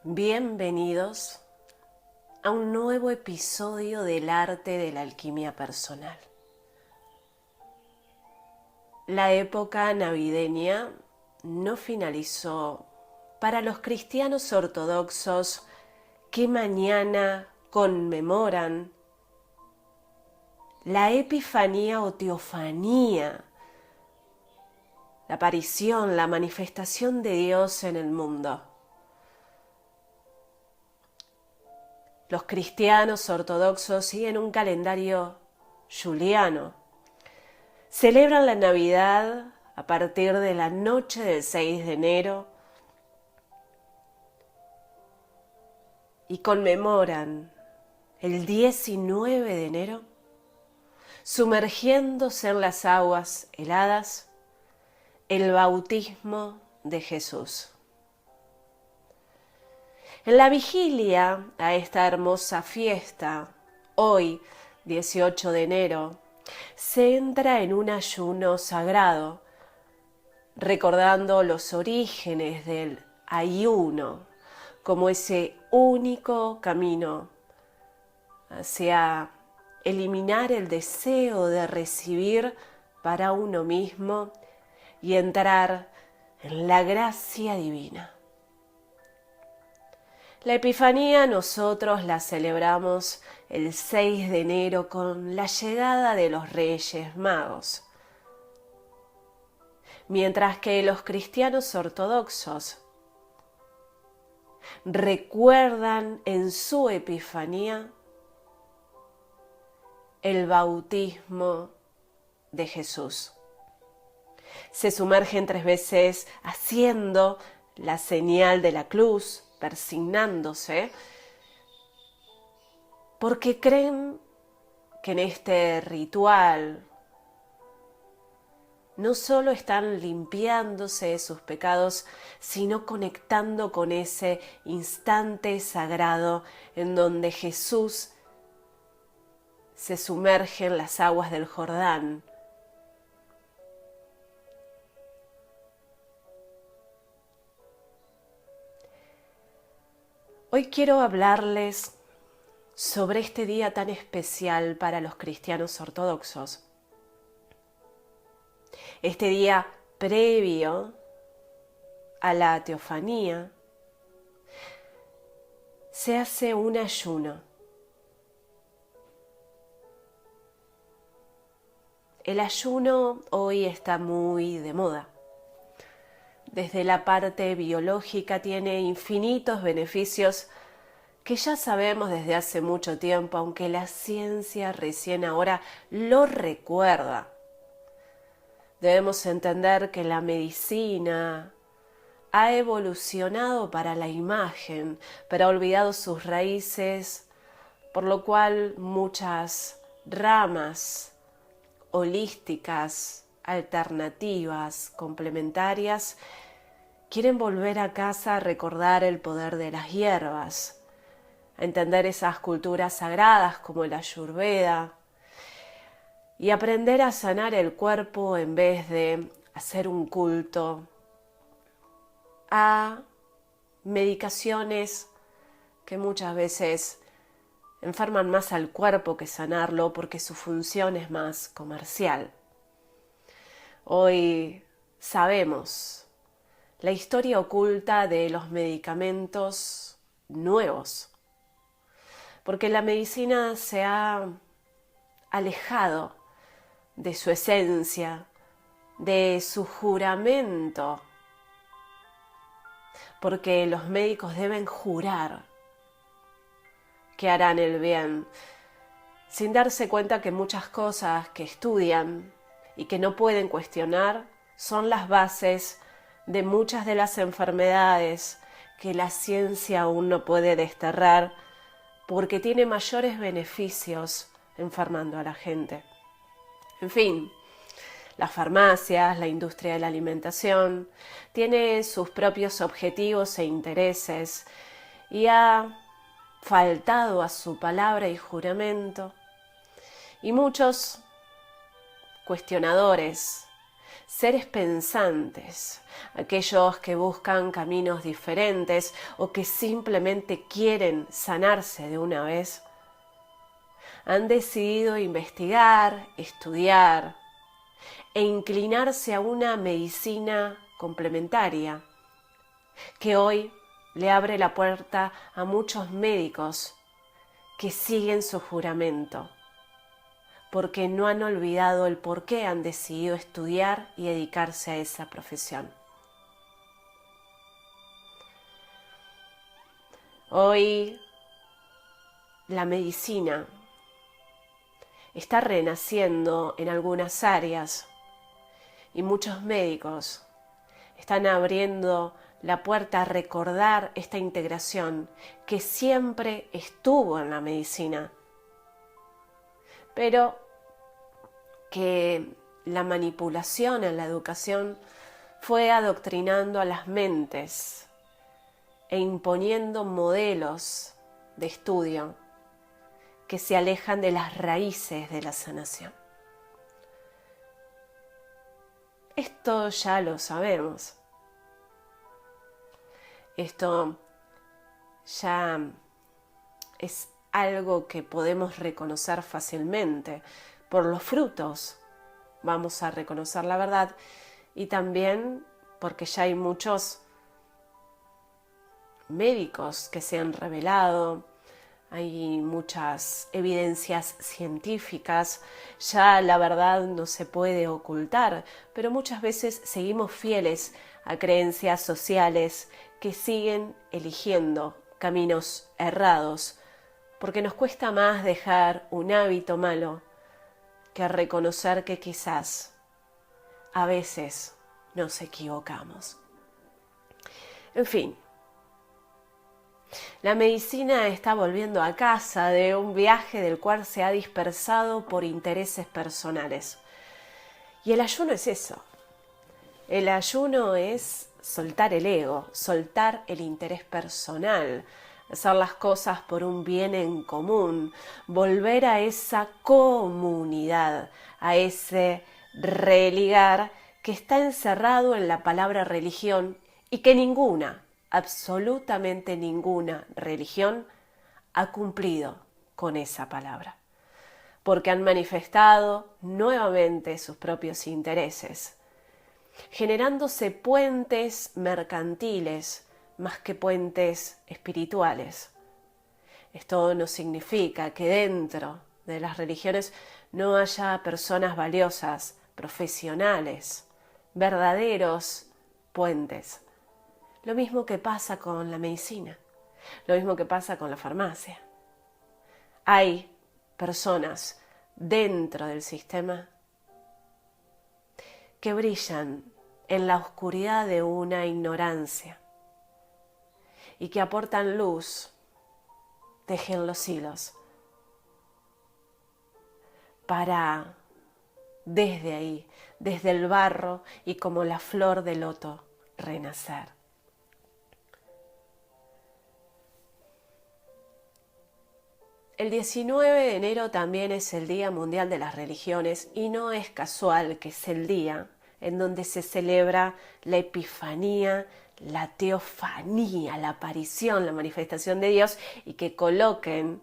Bienvenidos a un nuevo episodio del arte de la alquimia personal. La época navideña no finalizó para los cristianos ortodoxos que mañana conmemoran la Epifanía o Teofanía, la aparición, la manifestación de Dios en el mundo. Los cristianos ortodoxos siguen un calendario juliano. Celebran la Navidad a partir de la noche del 6 de enero y conmemoran el 19 de enero sumergiéndose en las aguas heladas el bautismo de Jesús. En la vigilia a esta hermosa fiesta, hoy, 18 de enero, se entra en un ayuno sagrado, recordando los orígenes del ayuno como ese único camino hacia eliminar el deseo de recibir para uno mismo y entrar en la gracia divina. La Epifanía nosotros la celebramos el 6 de enero con la llegada de los Reyes Magos, mientras que los cristianos ortodoxos recuerdan en su Epifanía el bautismo de Jesús. Se sumergen 3 veces haciendo la señal de la cruz, persignándose, porque creen que en este ritual no solo están limpiándose de sus pecados, sino conectando con ese instante sagrado en donde Jesús se sumerge en las aguas del Jordán. Hoy quiero hablarles sobre este día tan especial para los cristianos ortodoxos. Este día previo a la teofanía se hace un ayuno. El ayuno hoy está muy de moda. Desde la parte biológica tiene infinitos beneficios que ya sabemos desde hace mucho tiempo, aunque la ciencia recién ahora lo recuerda. Debemos entender que la medicina ha evolucionado para la imagen, pero ha olvidado sus raíces, por lo cual muchas ramas holísticas, alternativas, complementarias, quieren volver a casa a recordar el poder de las hierbas, a entender esas culturas sagradas como la Ayurveda y aprender a sanar el cuerpo en vez de hacer un culto a medicaciones que muchas veces enferman más al cuerpo que sanarlo porque su función es más comercial. Hoy sabemos la historia oculta de los medicamentos nuevos, porque la medicina se ha alejado de su esencia, de su juramento, porque los médicos deben jurar que harán el bien, sin darse cuenta que muchas cosas que estudian y que no pueden cuestionar son las bases de muchas de las enfermedades que la ciencia aún no puede desterrar porque tiene mayores beneficios enfermando a la gente. En fin, las farmacias, la industria de la alimentación, tiene sus propios objetivos e intereses y ha faltado a su palabra y juramento. Y muchos cuestionadores seres pensantes, aquellos que buscan caminos diferentes o que simplemente quieren sanarse de una vez, han decidido investigar, estudiar e inclinarse a una medicina complementaria que hoy le abre la puerta a muchos médicos que siguen su juramento, porque no han olvidado el por qué han decidido estudiar y dedicarse a esa profesión. Hoy la medicina está renaciendo en algunas áreas y muchos médicos están abriendo la puerta a recordar esta integración que siempre estuvo en la medicina, pero que la manipulación en la educación fue adoctrinando a las mentes e imponiendo modelos de estudio que se alejan de las raíces de la sanación. Esto ya lo sabemos. Esto ya es algo que podemos reconocer fácilmente. Por los frutos vamos a reconocer la verdad y también porque ya hay muchos médicos que se han revelado, hay muchas evidencias científicas, ya la verdad no se puede ocultar, pero muchas veces seguimos fieles a creencias sociales que siguen eligiendo caminos errados, porque nos cuesta más dejar un hábito malo que reconocer que quizás a veces nos equivocamos. En fin, la medicina está volviendo a casa de un viaje del cual se ha dispersado por intereses personales. Y el ayuno es eso. El ayuno es soltar el ego, soltar el interés personal, hacer las cosas por un bien en común, volver a esa comunidad, a ese religar que está encerrado en la palabra religión y que ninguna, absolutamente ninguna religión ha cumplido con esa palabra, porque han manifestado nuevamente sus propios intereses, generándose puentes mercantiles más que puentes espirituales. Esto no significa que dentro de las religiones no haya personas valiosas, profesionales, verdaderos puentes. Lo mismo que pasa con la medicina, lo mismo que pasa con la farmacia. Hay personas dentro del sistema que brillan en la oscuridad de una ignorancia y que aportan luz, tejen los hilos para desde ahí, desde el barro y como la flor de loto, renacer. El 19 de enero también es el Día Mundial de las Religiones y no es casual que es el día en donde se celebra la epifanía, la teofanía, la aparición, la manifestación de Dios y que coloquen,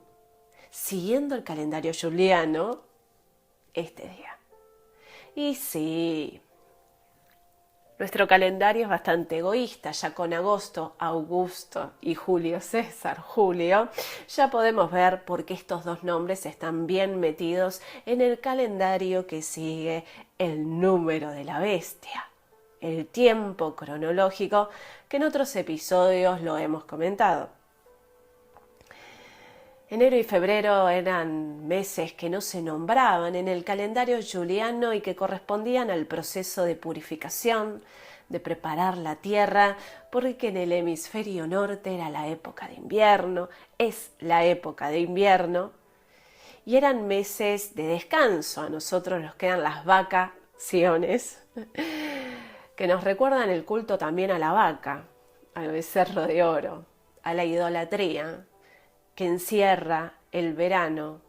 siguiendo el calendario juliano, este día. Y sí, nuestro calendario es bastante egoísta, ya con agosto, Augusto y Julio César, Julio, ya podemos ver por qué estos dos nombres están bien metidos en el calendario que sigue el número de la bestia, el tiempo cronológico que en otros episodios lo hemos comentado. Enero y febrero eran meses que no se nombraban en el calendario juliano y que correspondían al proceso de purificación, de preparar la tierra, porque en el hemisferio norte era la época de invierno, es la época de invierno, y eran meses de descanso. A nosotros nos quedan las vacaciones, que nos recuerdan el culto también a la vaca, al becerro de oro, a la idolatría, que encierra el verano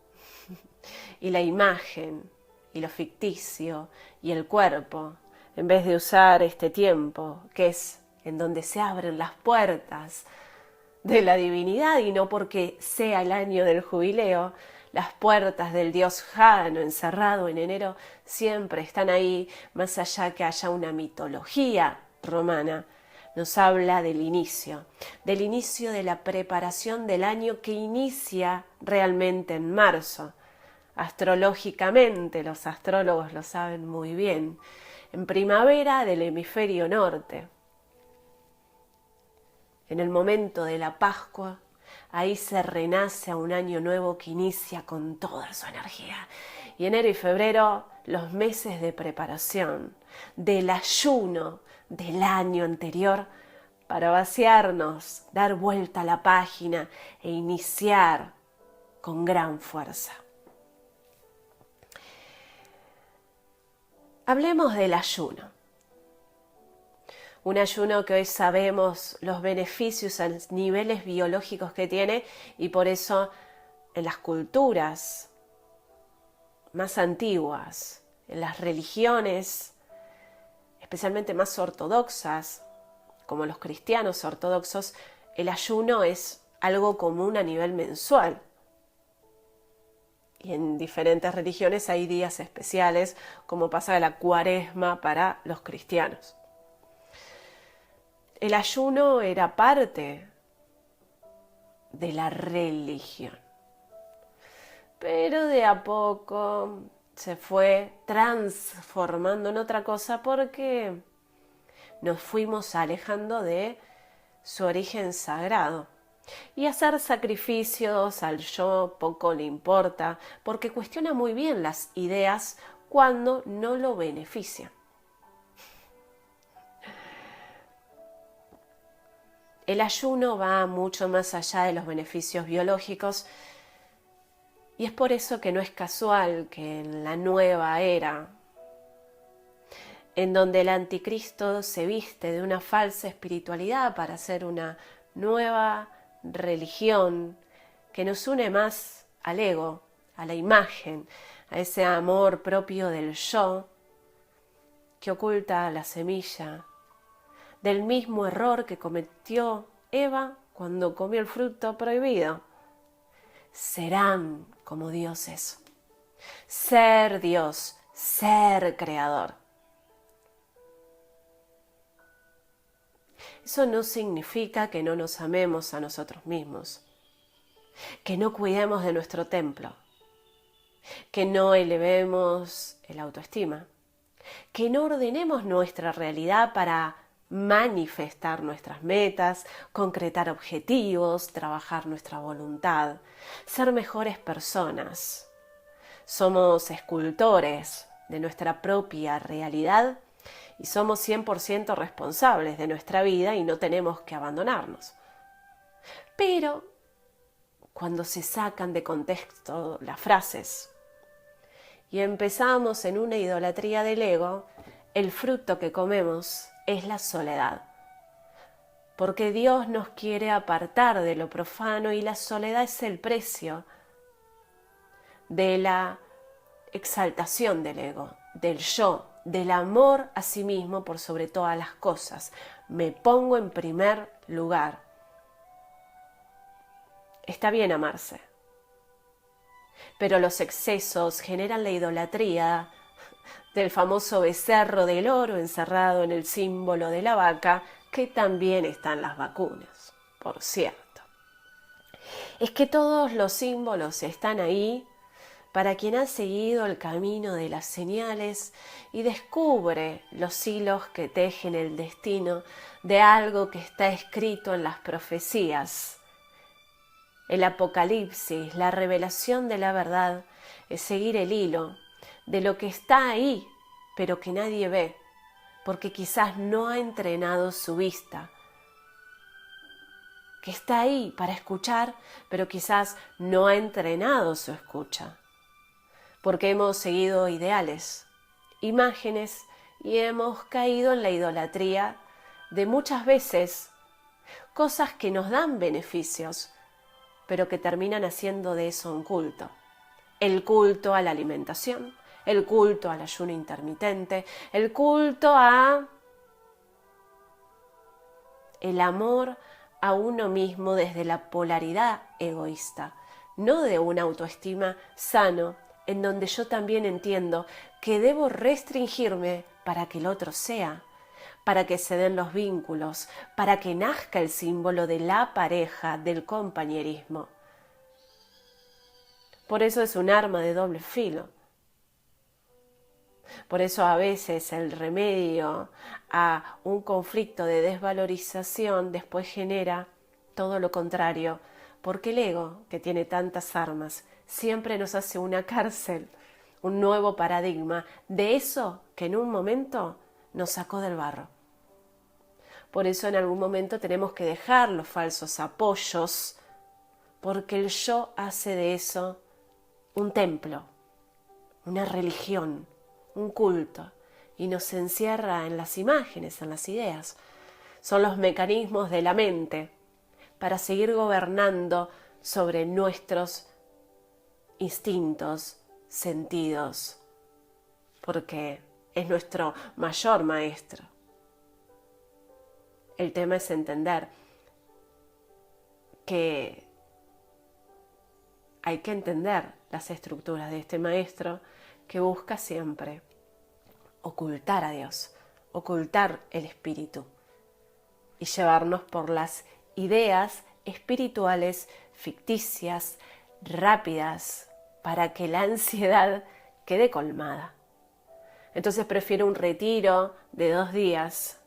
y la imagen y lo ficticio y el cuerpo en vez de usar este tiempo, que es en donde se abren las puertas de la divinidad, y no porque sea el año del jubileo, las puertas del dios Jano encerrado en enero siempre están ahí, más allá que haya una mitología romana. Nos habla del inicio de la preparación del año que inicia realmente en marzo. Astrológicamente, los astrólogos lo saben muy bien, en primavera del hemisferio norte. En el momento de la Pascua, ahí se renace a un año nuevo que inicia con toda su energía. Y enero y febrero, los meses de preparación, del ayuno del año anterior, para vaciarnos, dar vuelta a la página e iniciar con gran fuerza. Hablemos del ayuno. Un ayuno que hoy sabemos los beneficios a niveles biológicos que tiene, y por eso en las culturas más antiguas, en las religiones, especialmente más ortodoxas, como los cristianos ortodoxos, el ayuno es algo común a nivel mensual. Y en diferentes religiones hay días especiales, como pasa la Cuaresma para los cristianos. El ayuno era parte de la religión, pero de a poco se fue transformando en otra cosa porque nos fuimos alejando de su origen sagrado. Y hacer sacrificios al yo poco le importa, porque cuestiona muy bien las ideas cuando no lo benefician. El ayuno va mucho más allá de los beneficios biológicos, y es por eso que no es casual que en la nueva era, en donde el anticristo se viste de una falsa espiritualidad para hacer una nueva religión que nos une más al ego, a la imagen, a ese amor propio del yo, que oculta la semilla del mismo error que cometió Eva cuando comió el fruto prohibido. Serán como dioses. Ser Dios, ser creador. Eso no significa que no nos amemos a nosotros mismos, que no cuidemos de nuestro templo, que no elevemos el autoestima, que no ordenemos nuestra realidad para manifestar nuestras metas, concretar objetivos, trabajar nuestra voluntad, ser mejores personas. Somos escultores de nuestra propia realidad y somos 100% responsables de nuestra vida y no tenemos que abandonarnos. Pero cuando se sacan de contexto las frases y empezamos en una idolatría del ego, el fruto que comemos es la soledad. Porque Dios nos quiere apartar de lo profano y la soledad es el precio de la exaltación del ego, del yo, del amor a sí mismo por sobre todas las cosas. Me pongo en primer lugar. Está bien amarse, pero los excesos generan la idolatría del famoso becerro del oro encerrado en el símbolo de la vaca, que también está en las vacunas, por cierto. Es que todos los símbolos están ahí para quien ha seguido el camino de las señales y descubre los hilos que tejen el destino de algo que está escrito en las profecías. El apocalipsis, la revelación de la verdad, es seguir el hilo de lo que está ahí, pero que nadie ve, porque quizás no ha entrenado su vista. Que está ahí para escuchar, pero quizás no ha entrenado su escucha. Porque hemos seguido ideales, imágenes, y hemos caído en la idolatría de muchas veces cosas que nos dan beneficios, pero que terminan haciendo de eso un culto. El culto a la alimentación, el culto al ayuno intermitente, el culto a el amor a uno mismo desde la polaridad egoísta, no de una autoestima sano, en donde yo también entiendo que debo restringirme para que el otro sea, para que se den los vínculos, para que nazca el símbolo de la pareja, del compañerismo. Por eso es un arma de doble filo. Por eso a veces el remedio a un conflicto de desvalorización después genera todo lo contrario, porque el ego, que tiene tantas armas, siempre nos hace una cárcel, un nuevo paradigma de eso que en un momento nos sacó del barro. Por eso en algún momento tenemos que dejar los falsos apoyos, porque el yo hace de eso un templo, una religión, un culto, y nos encierra en las imágenes, en las ideas. Son los mecanismos de la mente para seguir gobernando sobre nuestros instintos, sentidos, porque es nuestro mayor maestro. El tema es entender que hay que entender las estructuras de este maestro que busca siempre ocultar a Dios, ocultar el espíritu y llevarnos por las ideas espirituales ficticias, rápidas, para que la ansiedad quede colmada. Entonces prefiero un retiro de 2 días,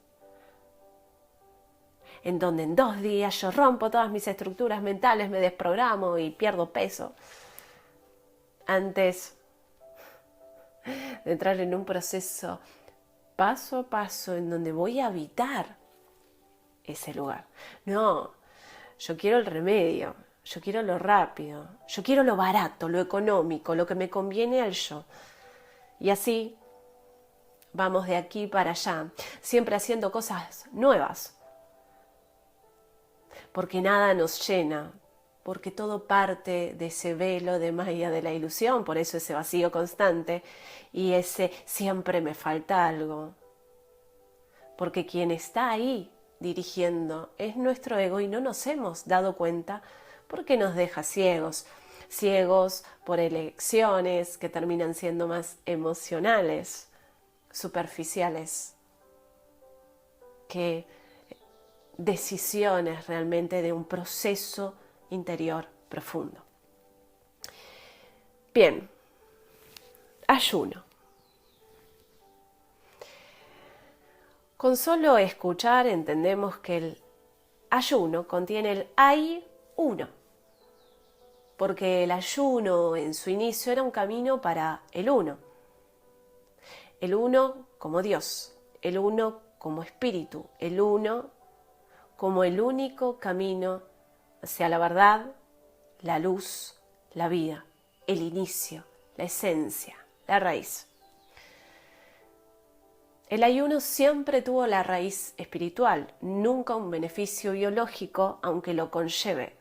en donde en 2 días yo rompo todas mis estructuras mentales, me desprogramo y pierdo peso, antes de entrar en un proceso paso a paso en donde voy a habitar ese lugar. No, yo quiero el remedio, yo quiero lo rápido, yo quiero lo barato, lo económico, lo que me conviene al yo. Y así vamos de aquí para allá, siempre haciendo cosas nuevas, porque nada nos llena, porque todo parte de ese velo de Maya de la ilusión, por eso ese vacío constante y ese siempre me falta algo. Porque quien está ahí dirigiendo es nuestro ego y no nos hemos dado cuenta porque nos deja ciegos, ciegos por elecciones que terminan siendo más emocionales, superficiales, que decisiones realmente de un proceso interior profundo. Bien, ayuno. Con solo escuchar entendemos que el ayuno contiene el hay uno, porque el ayuno en su inicio era un camino para el uno como Dios, el uno como espíritu, el uno como el único camino hacia la verdad, la luz, la vida, el inicio, la esencia, la raíz. El ayuno siempre tuvo la raíz espiritual, nunca un beneficio biológico, aunque lo conlleve.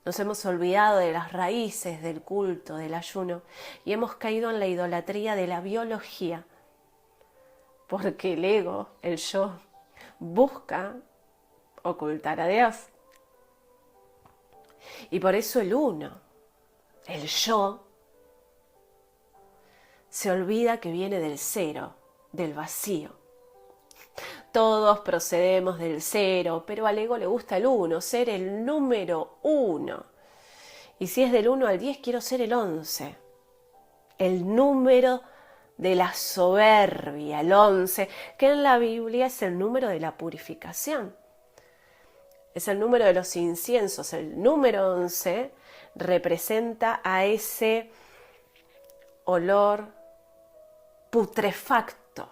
Nos hemos olvidado de las raíces del culto, del ayuno, y hemos caído en la idolatría de la biología, porque el ego, el yo, busca ocultar a Dios. Y por eso el uno, el yo, se olvida que viene del cero, del vacío. Todos procedemos del cero, pero al ego le gusta el uno, ser el número 1. Y si es del 1 al 10, quiero ser el 11. El número de la soberbia, el 11, que en la Biblia es el número de la purificación. Es el número de los inciensos. El número 11 representa a ese olor putrefacto.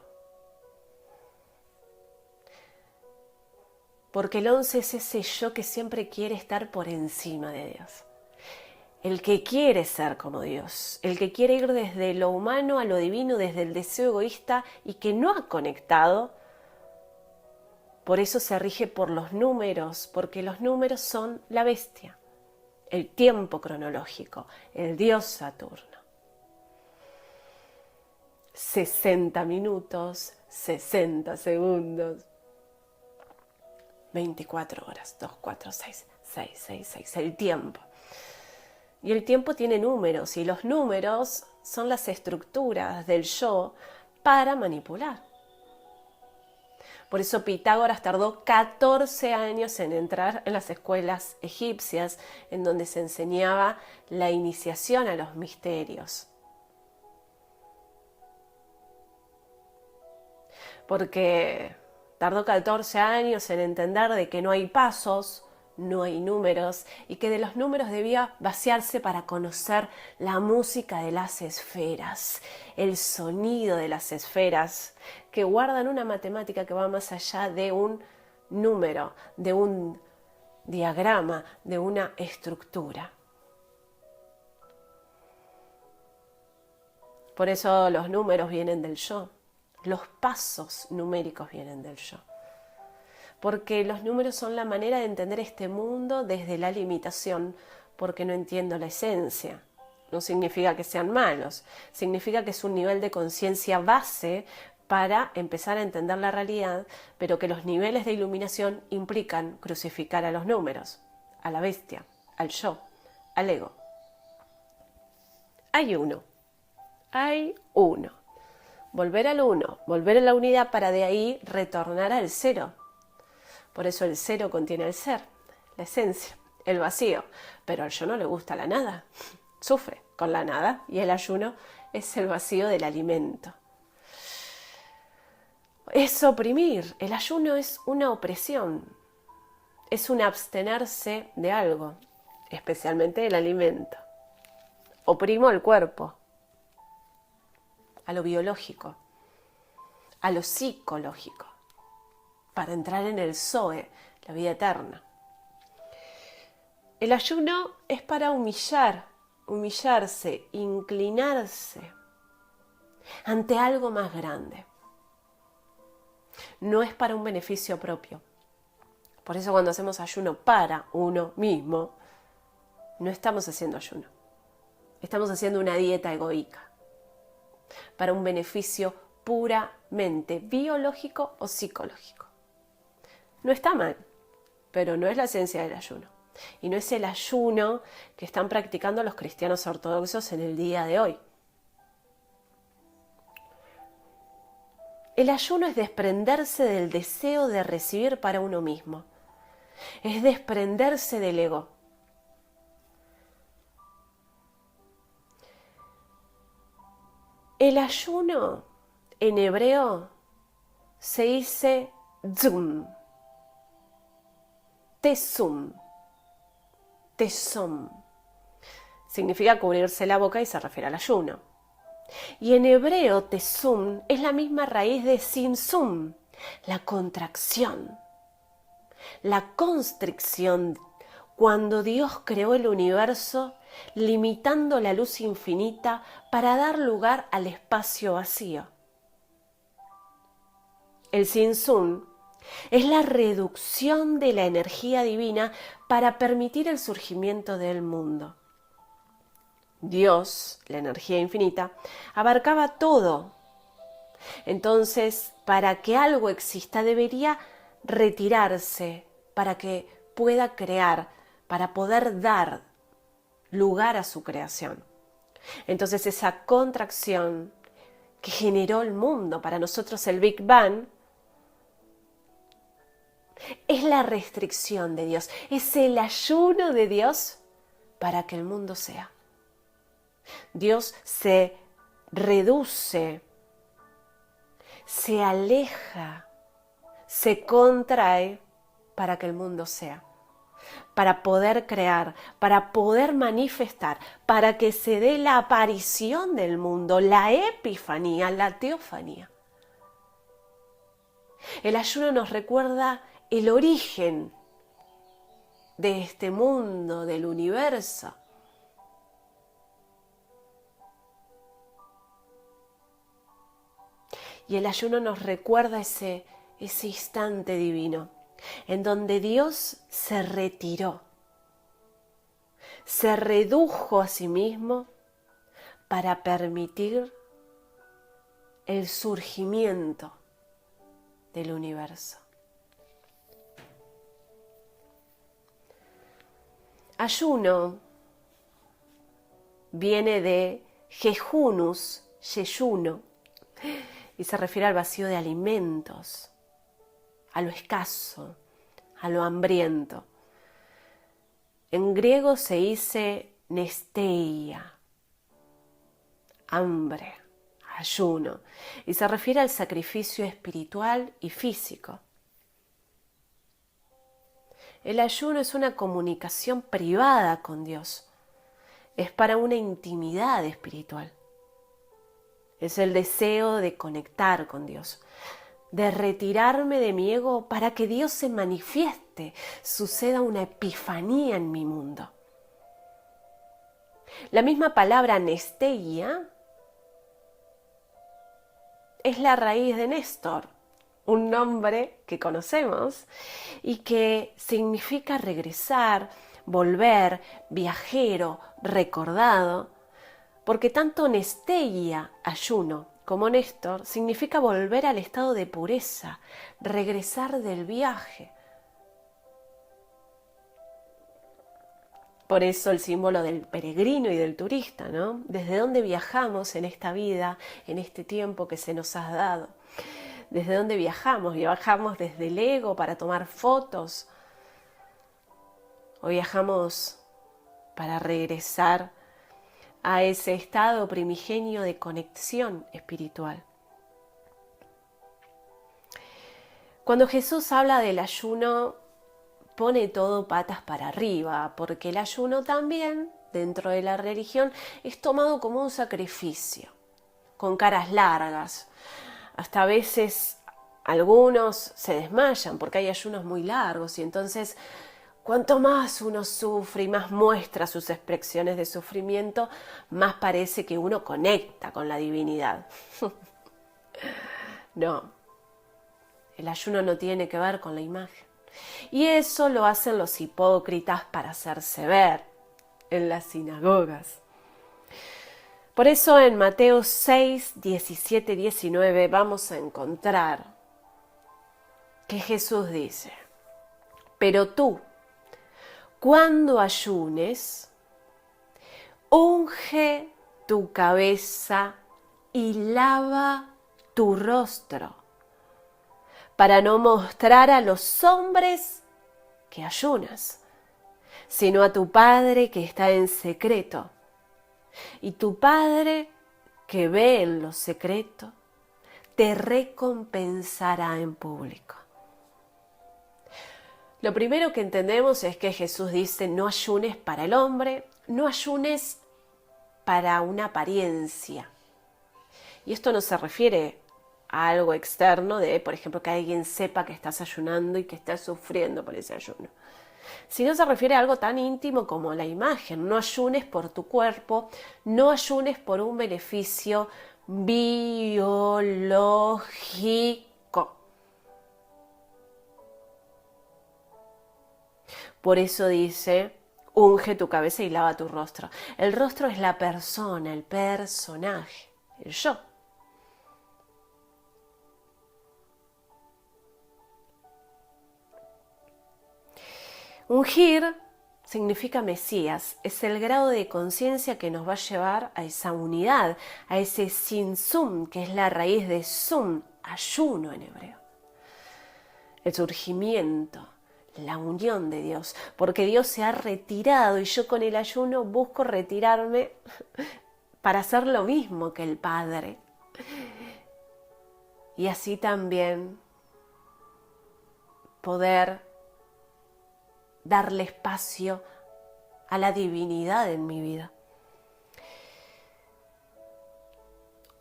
Porque el 11 es ese yo que siempre quiere estar por encima de Dios. El que quiere ser como Dios, el que quiere ir desde lo humano a lo divino, desde el deseo egoísta y que no ha conectado. Por eso se rige por los números, porque los números son la bestia. el tiempo cronológico, el dios Saturno. 60 minutos, 60 segundos, 24 horas, 2, 4, 6, 6, 6, 6, el tiempo. Y el tiempo tiene números, y los números son las estructuras del yo para manipular. Por eso Pitágoras tardó 14 años en entrar en las escuelas egipcias, en donde se enseñaba la iniciación a los misterios. Porque tardó 14 años en entender de que no hay pasos, no hay números, y que de los números debía vaciarse para conocer la música de las esferas, el sonido de las esferas, que guardan una matemática que va más allá de un número, de un diagrama, de una estructura. Por eso los números vienen del yo, los pasos numéricos vienen del yo. Porque los números son la manera de entender este mundo desde la limitación, porque no entiendo la esencia. No significa que sean malos, significa que es un nivel de conciencia base para empezar a entender la realidad, pero que los niveles de iluminación implican crucificar a los números, a la bestia, al yo, al ego. Hay uno. Volver al uno, volver a la unidad para de ahí retornar al cero. Por eso el cero contiene el ser, la esencia, el vacío. Pero al yo no le gusta la nada, sufre con la nada, y el ayuno es el vacío del alimento. Es oprimir, el ayuno es una opresión, es un abstenerse de algo, especialmente del alimento. Oprimo al cuerpo, a lo biológico, a lo psicológico, para entrar en el Zoe, la vida eterna. El ayuno es para humillarse, inclinarse ante algo más grande. No es para un beneficio propio. Por eso cuando hacemos ayuno para uno mismo, no estamos haciendo ayuno. Estamos haciendo una dieta egoica, para un beneficio puramente biológico o psicológico. No está mal, pero no es la esencia del ayuno. Y no es el ayuno que están practicando los cristianos ortodoxos en el día de hoy. El ayuno es desprenderse del deseo de recibir para uno mismo. Es desprenderse del ego. El ayuno en hebreo se dice tzum. Tesum. Significa cubrirse la boca y se refiere al ayuno. Y en hebreo tesum es la misma raíz de simsum, la contracción, la constricción, cuando Dios creó el universo limitando la luz infinita para dar lugar al espacio vacío. El simsum es la reducción de la energía divina para permitir el surgimiento del mundo. Dios, la energía infinita, abarcaba todo. Entonces, para que algo exista, debería retirarse para que pueda crear, para poder dar lugar a su creación. Entonces, esa contracción que generó el mundo, para nosotros el Big Bang, es la restricción de Dios, es el ayuno de Dios para que el mundo sea. Dios se reduce, se aleja, se contrae para que el mundo sea, para poder crear, para poder manifestar, para que se dé la aparición del mundo, la epifanía, la teofanía. El ayuno nos recuerda el origen de este mundo, del universo. Y el ayuno nos recuerda ese instante divino, en donde Dios se retiró se redujo a sí mismo para permitir el surgimiento del universo. Ayuno viene de jejunus, yeyuno, y se refiere al vacío de alimentos, a lo escaso, a lo hambriento. En griego se dice nesteia, hambre, ayuno, y se refiere al sacrificio espiritual y físico. El ayuno es una comunicación privada con Dios, es para una intimidad espiritual. Es el deseo de conectar con Dios, de retirarme de mi ego para que Dios se manifieste, suceda una epifanía en mi mundo. La misma palabra nesteia es la raíz de Néstor, un nombre que conocemos y que significa regresar, volver, viajero, recordado, porque tanto nesteia, ayuno, como Néstor significa volver al estado de pureza, regresar del viaje. Por eso el símbolo del peregrino y del turista, ¿no? ¿Desde dónde viajamos en esta vida, en este tiempo que se nos ha dado? ¿Desde dónde viajamos? ¿Viajamos desde el ego para tomar fotos? ¿O viajamos para regresar a ese estado primigenio de conexión espiritual? Cuando Jesús habla del ayuno, pone todo patas para arriba, porque el ayuno también, dentro de la religión, es tomado como un sacrificio, con caras largas. Hasta a veces algunos se desmayan porque hay ayunos muy largos y entonces cuanto más uno sufre y más muestra sus expresiones de sufrimiento, más parece que uno conecta con la divinidad. No, el ayuno no tiene que ver con la imagen. Y eso lo hacen los hipócritas para hacerse ver en las sinagogas. Por eso en Mateo 6, 17, 19 vamos a encontrar que Jesús dice: pero tú, cuando ayunes, unge tu cabeza y lava tu rostro, para no mostrar a los hombres que ayunas, sino a tu Padre que está en secreto. Y tu Padre que ve en lo secreto, te recompensará en público. Lo primero que entendemos es que Jesús dice: no ayunes para el hombre, no ayunes para una apariencia. Y esto no se refiere a algo externo de, por ejemplo, que alguien sepa que estás ayunando y que estás sufriendo por ese ayuno. Sino se refiere a algo tan íntimo como la imagen. No ayunes por tu cuerpo, no ayunes por un beneficio biológico. Por eso dice: unge tu cabeza y lava tu rostro. El rostro es la persona, el personaje, el yo. Ungir significa Mesías, es el grado de conciencia que nos va a llevar a esa unidad, a ese sin sum, que es la raíz de sum, ayuno en hebreo. El surgimiento, la unión de Dios, porque Dios se ha retirado y yo con el ayuno busco retirarme para hacer lo mismo que el Padre. Y así también poder darle espacio a la divinidad en mi vida.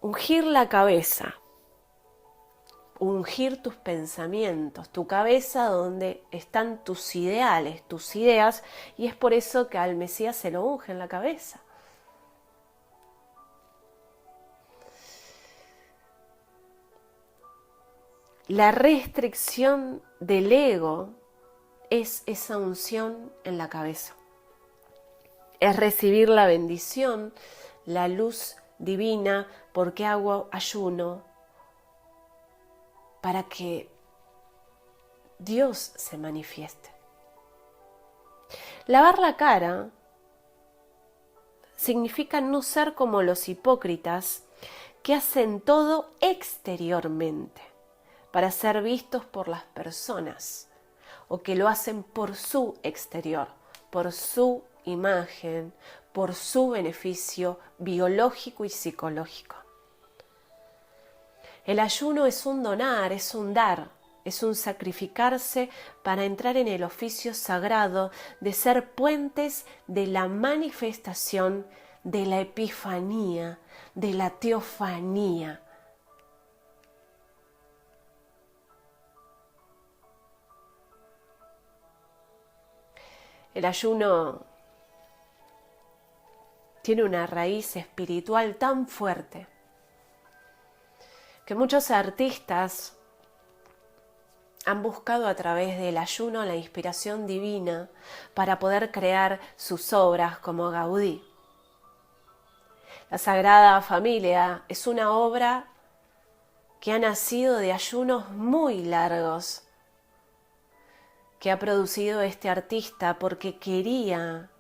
Ungir la cabeza, ungir tus pensamientos, tu cabeza donde están tus ideales, tus ideas, y es por eso que al Mesías se lo unge en la cabeza. La restricción del ego es esa unción en la cabeza. es recibir la bendición, la luz divina. ¿Por qué hago ayuno? Para que Dios se manifieste. Lavar la cara significa no ser como los hipócritas que hacen todo exteriormente para ser vistos por las personas, o que lo hacen por su exterior, por su imagen, por su beneficio biológico y psicológico. El ayuno es un donar, es un dar, es un sacrificarse para entrar en el oficio sagrado de ser puentes de la manifestación, de la epifanía, de la teofanía. El ayuno tiene una raíz espiritual tan fuerte que muchos artistas han buscado a través del ayuno la inspiración divina para poder crear sus obras, como Gaudí. La Sagrada Familia es una obra que ha nacido de ayunos muy largos, que ha producido este artista porque quería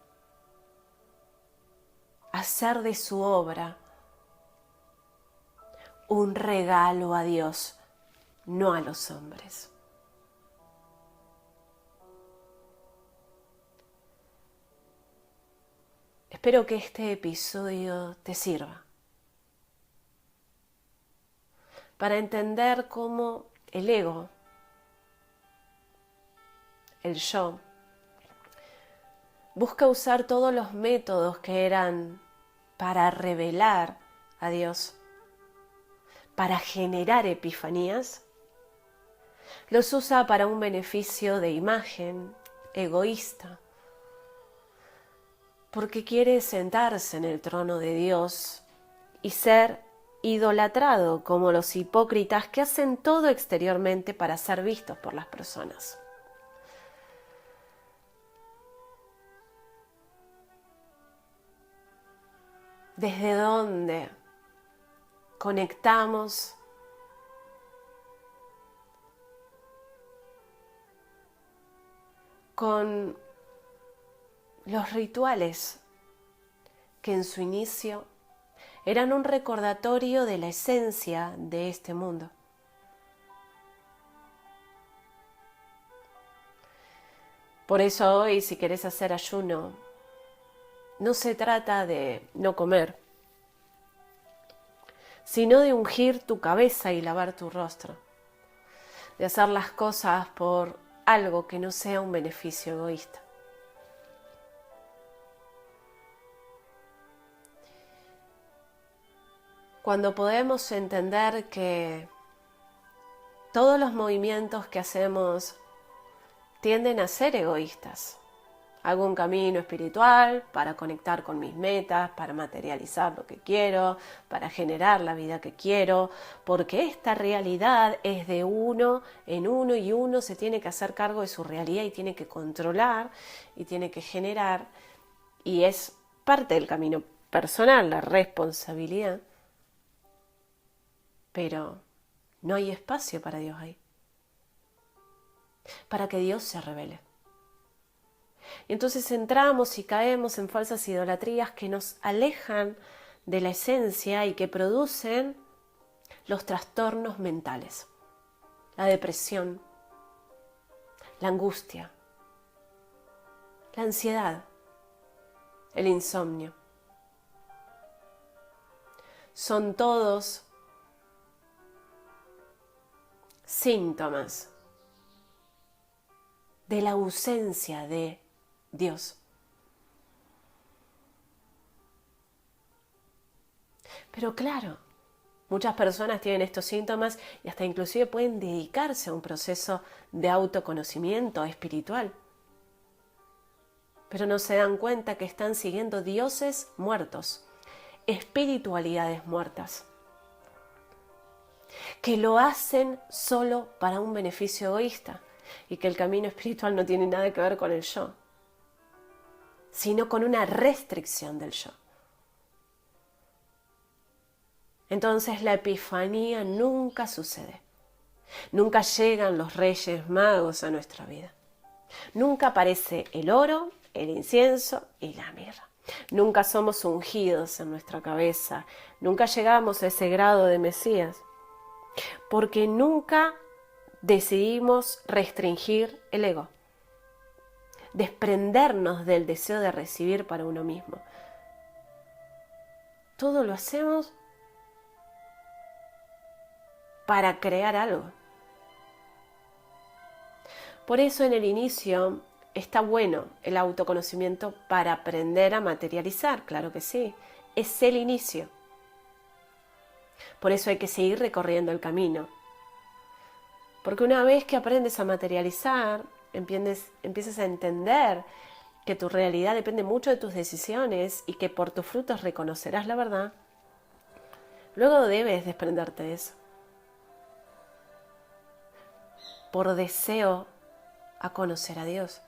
hacer de su obra un regalo a Dios, no a los hombres. Espero que este episodio te sirva para entender cómo el ego, el yo, busca usar todos los métodos que eran para revelar a Dios, para generar epifanías, los usa para un beneficio de imagen egoísta, porque quiere sentarse en el trono de Dios y ser idolatrado como los hipócritas que hacen todo exteriormente para ser vistos por las personas. ¿Desde dónde conectamos con los rituales que en su inicio eran un recordatorio de la esencia de este mundo? Por eso hoy, si querés hacer ayuno, no se trata de no comer, sino de ungir tu cabeza y lavar tu rostro, de hacer las cosas por algo que no sea un beneficio egoísta. Cuando podemos entender que todos los movimientos que hacemos tienden a ser egoístas. Hago un camino espiritual para conectar con mis metas, para materializar lo que quiero, para generar la vida que quiero, porque esta realidad es de uno en uno y uno se tiene que hacer cargo de su realidad y tiene que controlar y tiene que generar, y es parte del camino personal, la responsabilidad. Pero no hay espacio para Dios ahí, para que Dios se revele. Y entonces entramos y caemos en falsas idolatrías que nos alejan de la esencia y que producen los trastornos mentales, la depresión, la angustia, la ansiedad, el insomnio. Son todos síntomas de la ausencia de Dios. Pero claro, muchas personas tienen estos síntomas y hasta inclusive pueden dedicarse a un proceso de autoconocimiento espiritual. Pero no se dan cuenta que están siguiendo dioses muertos, espiritualidades muertas, que lo hacen solo para un beneficio egoísta y que el camino espiritual no tiene nada que ver con el yo. sino con una restricción del yo. Entonces la epifanía nunca sucede. Nunca llegan los reyes magos a nuestra vida. Nunca aparece el oro, el incienso y la mirra. Nunca somos ungidos en nuestra cabeza. Nunca llegamos a ese grado de Mesías. Porque nunca decidimos restringir el ego. Desprendernos del deseo de recibir para uno mismo. Todo lo hacemos para crear algo. Por eso en el inicio está bueno el autoconocimiento para aprender a materializar, claro que sí, es el inicio. Por eso hay que seguir recorriendo el camino. Porque una vez que aprendes a materializar, empiezas a entender que tu realidad depende mucho de tus decisiones y que por tus frutos reconocerás la verdad, luego debes desprenderte de eso. Por deseo a conocer a Dios.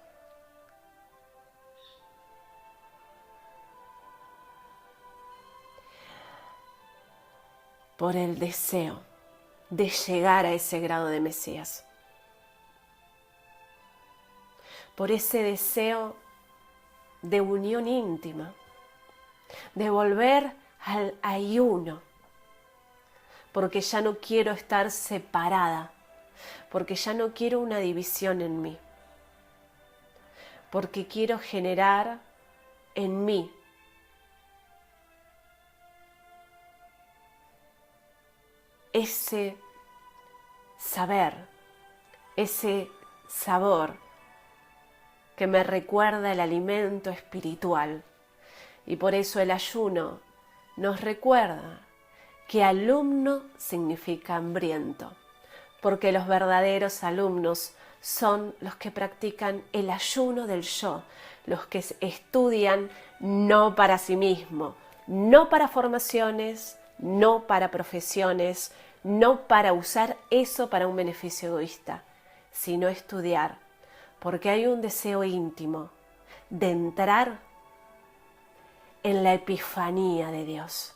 Por el deseo de llegar a ese grado de Mesías. Por ese deseo de unión íntima, de volver al ayuno, porque ya no quiero estar separada, porque ya no quiero una división en mí, porque quiero generar en mí ese saber, ese sabor que me recuerda el alimento espiritual. Y por eso el ayuno nos recuerda que alumno significa hambriento, porque los verdaderos alumnos son los que practican el ayuno del yo, los que estudian no para sí mismo, no para formaciones, no para profesiones, no para usar eso para un beneficio egoísta, sino estudiar, porque hay un deseo íntimo de entrar en la epifanía de Dios.